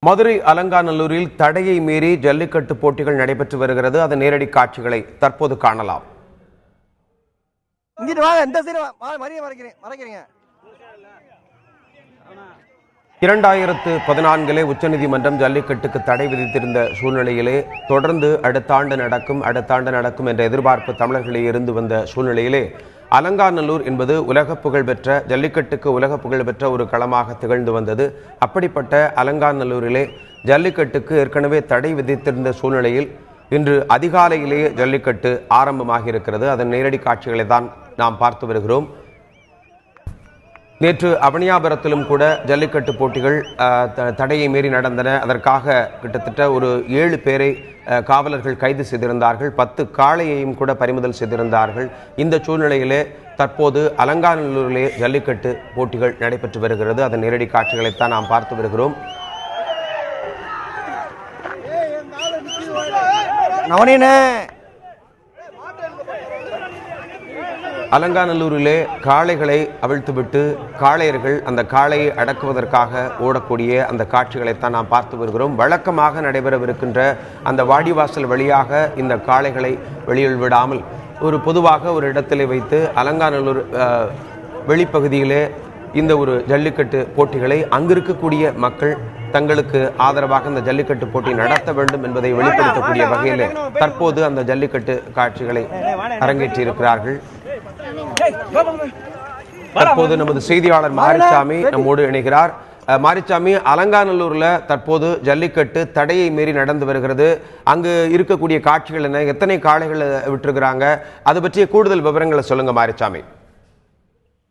மதுரை அலங்காநல்லூரில் தடையை மீறி ஜல்லிக்கட்டு போட்டிகள் நடைபெற்று வருகிறது. அதன் நேரடி காட்சிகளை தற்போது காணலாம். 2014 உச்சநீதிமன்றம் ஜல்லிக்கட்டுக்கு தடை விதித்திருந்த சூழ்நிலையிலே தொடர்ந்து அடுத்த ஆண்டு நடக்கும் என்ற எதிர்பார்ப்பு தமிழர்களில் இருந்து வந்த சூழ்நிலையிலே அலங்காநல்லூர் என்பது உலக புகழ்பெற்ற ஜல்லிக்கட்டுக்கு உலக புகழ்பெற்ற ஒரு களமாக திகழ்ந்து வந்தது. அப்படிப்பட்ட அலங்காநல்லூரிலே ஜல்லிக்கட்டுக்கு ஏற்கனவே தடை விதித்திருந்த சூழ்நிலையில் இன்று அதிகாலையிலேயே ஜல்லிக்கட்டு ஆரம்பமாகி இருக்கிறது. அதன் நேரடி காட்சிகளை தான் நாம் பார்த்து வருகிறோம். நேற்று அவனியாபுரத்திலும் கூட ஜல்லிக்கட்டு போட்டிகள் தடையை மீறி நடந்தன. அதற்காக கிட்டத்தட்ட ஒரு 7 பேரை காவலர்கள் கைது செய்திருந்தார்கள். 10 காளையையும் கூட பறிமுதல் செய்திருந்தார்கள். இந்த சூழ்நிலையிலே தற்போது அலங்காநல்லூரிலே ஜல்லிக்கட்டு போட்டிகள் நடைபெற்று வருகிறது. அதன் நேரடி காட்சிகளைத்தான் நாம் பார்த்து வருகிறோம். அலங்காநல்லூரிலே காளைகளை அவிழ்த்துவிட்டு காளையர்கள் அந்த காளையை அடக்குவதற்காக ஓடக்கூடிய அந்த காட்சிகளைத்தான் நாம் பார்த்து வருகிறோம். வழக்கமாக நடைபெறவிருக்கின்ற அந்த வாடிவாசல் வழியாக இந்த காளைகளை வெளியில் விடாமல் பொதுவாக ஒரு இடத்திலே வைத்து அலங்காநல்லூர் வெளிப்பகுதியிலே இந்த ஒரு ஜல்லிக்கட்டு போட்டிகளை அங்கிருக்கக்கூடிய மக்கள் தங்களுக்கு ஆதரவாக இந்த ஜல்லிக்கட்டு போட்டி நடத்த வேண்டும் என்பதை வெளிப்படுத்தக்கூடிய வகையில் தற்போது அந்த ஜல்லிக்கட்டு காட்சிகளை அரங்கேற்றியிருக்கிறார்கள். தற்போது நமது செய்தியாளர் மாரிசாமி நம்மோடு இணைகிறார். மாரிசாமி, அலங்காநல்லூர்ல தற்போது ஜல்லிக்கட்டு தடையை மீறி நடந்து வருகிறது. அங்கு இருக்கக்கூடிய காட்சிகள் என்ன, எத்தனை காளைகளை விட்டுருக்கிறாங்க, அது பற்றிய கூடுதல் விவரங்களை சொல்லுங்க மாரிசாமி.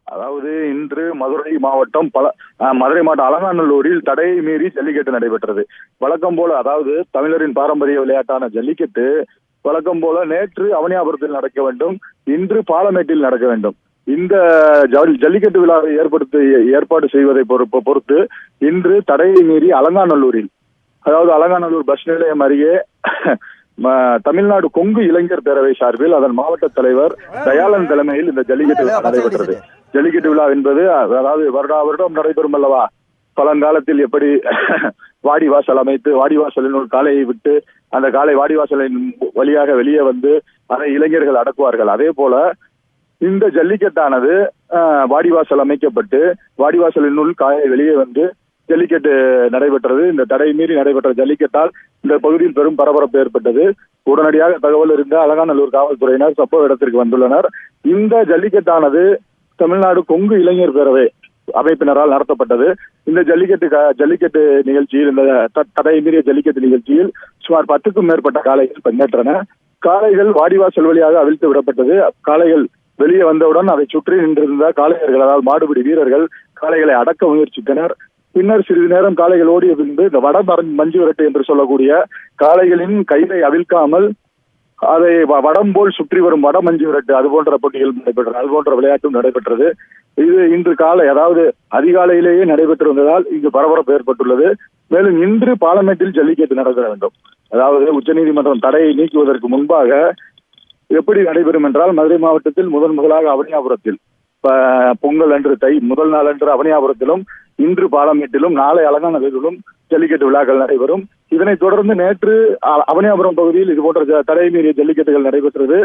அதாவது இன்று மதுரை மாவட்டம் அலங்காநல்லூரில் தடையை மீறி ஜல்லிக்கட்டு நடைபெற்றது. வழக்கம் போல, அதாவது தமிழரின் பாரம்பரிய விளையாட்டான ஜல்லிக்கட்டு வழக்கம் போல நேற்று அவனியாபுரத்தில் நடக்க வேண்டும், இன்று பாலமேட்டில் நடக்க வேண்டும். இந்த ஜல்லிக்கட்டு விழாவை ஏற்பாடு செய்வதை பொறுத்து இன்று தடையை மீறி அலங்காநல்லூரில், அதாவது அலங்காநல்லூர் பஸ் நிலையம் அருகே தமிழ்நாடு கொங்கு இளைஞர் பேரவை சார்பில் அதன் மாவட்ட தலைவர் தயாளன் தலைமையில் இந்த ஜல்லிக்கட்டு விழா நடைபெற்றது. ஜல்லிக்கட்டு விழா என்பது அதாவது வருடம் நடைபெறும் அல்லவா. பழங்காலத்தில் எப்படி வாடிவாசல் அமைத்து வாடிவாசலின் ஒரு காளையை விட்டு அந்த காளை வாடிவாசலின் வழியாக வெளியே வந்து அதை இளைஞர்கள் அடக்குவார்கள். அதே போல இந்த ஜல்லிக்கட்டானது வாடிவாசல் அமைக்கப்பட்டு வாடிவாசலினுள் காளை வெளியே வந்து ஜல்லிக்கட்டு நடைபெற்றது. இந்த தடை மீறி நடைபெற்ற ஜல்லிக்கட்டால் இந்த பகுதியில் பெரும் பரபரப்பு ஏற்பட்டது. உடனடியாக தகவல் இருந்த அலங்காநல்லூர் காவல்துறையினர் சம்பவ இடத்திற்கு வந்துள்ளனர். இந்த ஜல்லிக்கட்டானது தமிழ்நாடு கொங்கு இளைஞர் பேரவை அமைப்பினரால் நடத்தப்பட்டது. இந்த ஜல்லிக்கட்டு நிகழ்ச்சியில், இந்த தடை மீறிய ஜல்லிக்கட்டு நிகழ்ச்சியில் சுமார் 10க்கும் மேற்பட்ட காளைகள் பங்கேற்றன. காளைகள் வாடிவாசல் வழியாக அவிழ்த்து விடப்பட்டது. காளைகள் வெளியே வந்தவுடன் அதை சுற்றி நின்றிருந்த காளையர்கள், அதாவது மாடுபிடி வீரர்கள் காளைகளை அடக்க முயற்சித்தனர். பின்னர் சிறிது நேரம் காளைகள் ஓடிய பின்பு இந்த வட மஞ்சு விரட்டு என்று சொல்லக்கூடிய காளைகளின் கையை அவிழ்க்காமல் அதை வடம் போல் சுற்றி வரும் வட மஞ்சு விரட்டு, அது போன்ற போட்டிகள் நடைபெற்றன, அது போன்ற விளையாட்டும் நடைபெற்றது. இது இன்று காலை, அதாவது அதிகாலையிலேயே நடைபெற்றிருந்ததால் இங்கு பரபரப்பு ஏற்பட்டுள்ளது. மேலும் இன்று பாலமேட்டில் ஜல்லிக்கட்டு நடைபெற வேண்டும். அதாவது உச்சநீதிமன்றம் தடையை நீக்குவதற்கு முன்பாக எப்படி நடைபெறும் என்றால், மதுரை மாவட்டத்தில் முதலாக அவனியாபுரத்தில் பொங்கல் அன்று முதல் நாள் அன்று அவனியாபுரத்திலும், இன்று பாலமேட்டிலும், நாளை அலங்காநல்லூரிலும் ஜல்லிக்கட்டு விழாக்கள் நடைபெறும். இதனைத் தொடர்ந்து நேற்று அவனியாபுரம் பகுதியில் இது போன்ற தடை மீறிய ஜல்லிக்கட்டுகள் நடைபெற்றது.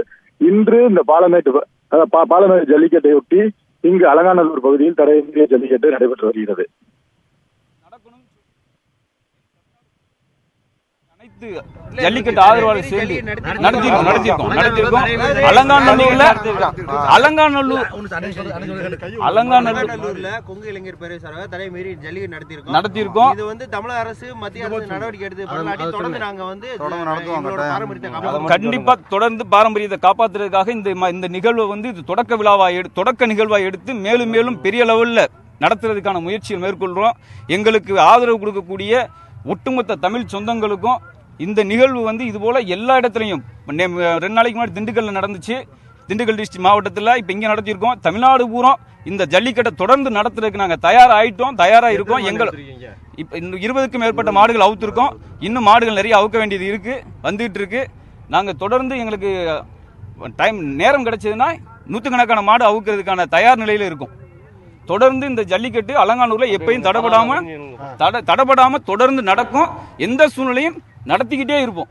இன்று இந்த பாலமேட்டு ஜல்லிக்கட்டையொட்டி இங்கு அலங்காநல்லூர் பகுதியில் தடை மீறிய ஜல்லிக்கட்டு நடைபெற்று வருகிறது. ஜல்லிக்கட்டு ஆதரவாளர் சேர்ந்து நடத்திருக்கோம். அலங்காநல்லூர்ல கொங்கு இளைஞர் பேரவை சார்பாக தடை மீறி ஜல்லிக்கட்டு நடத்திருக்கோம். இது வந்து தமிழக அரசு, மத்திய அரசு நடவடிக்கை எடுத்து தொடர்ந்து நாங்க வந்து கண்டிப்பா தொடர்ந்து பாரம்பரியத்தை காப்பாற்றுறதுக்காக இந்த நிகழ்வை வந்து இது தொடக்க நிகழ்வாய் எடுத்து மேலும் மேலும் பெரிய லெவல்ல நடத்துறதுக்கான முயற்சிகள் மேற்கொள்றோம். எங்களுக்கு ஆதரவு கொடுக்கக்கூடிய ஒட்டுமொத்த தமிழ் சொந்தங்களுக்கும் இந்த நிகழ்வு வந்து இது போல எல்லா இடத்துலையும் 2 நாளைக்கு முன்னாடி திண்டுக்கல்ல நடந்துச்சு. திண்டுக்கல் டிஸ்ட்ரிக்ட் மாவட்டத்தில் இப்போ இங்கே நடத்தியிருக்கோம். தமிழ்நாடு பூரா இந்த ஜல்லிக்கட்டை தொடர்ந்து நடத்துறதுக்கு நாங்கள் தயாராக இருக்கோம். இப்போ 20க்கும் மேற்பட்ட மாடுகள் அவுத்திருக்கோம். இன்னும் மாடுகள் நிறைய அவுக்க வேண்டியது இருக்கு, வந்துகிட்டு இருக்கு. நாங்கள் தொடர்ந்து எங்களுக்கு நேரம் கிடைச்சதுன்னா 100கணக்கான மாடு அவுக்கிறதுக்கான தயார் நிலையில் இருக்கும். தொடர்ந்து இந்த ஜல்லிக்கட்டு அலங்காநல்லூர்ல எப்பயும் தடைபடாம தொடர்ந்து நடக்கும். எந்த சூழ்நிலையும் நடத்திக்கிட்டே இருப்போம்.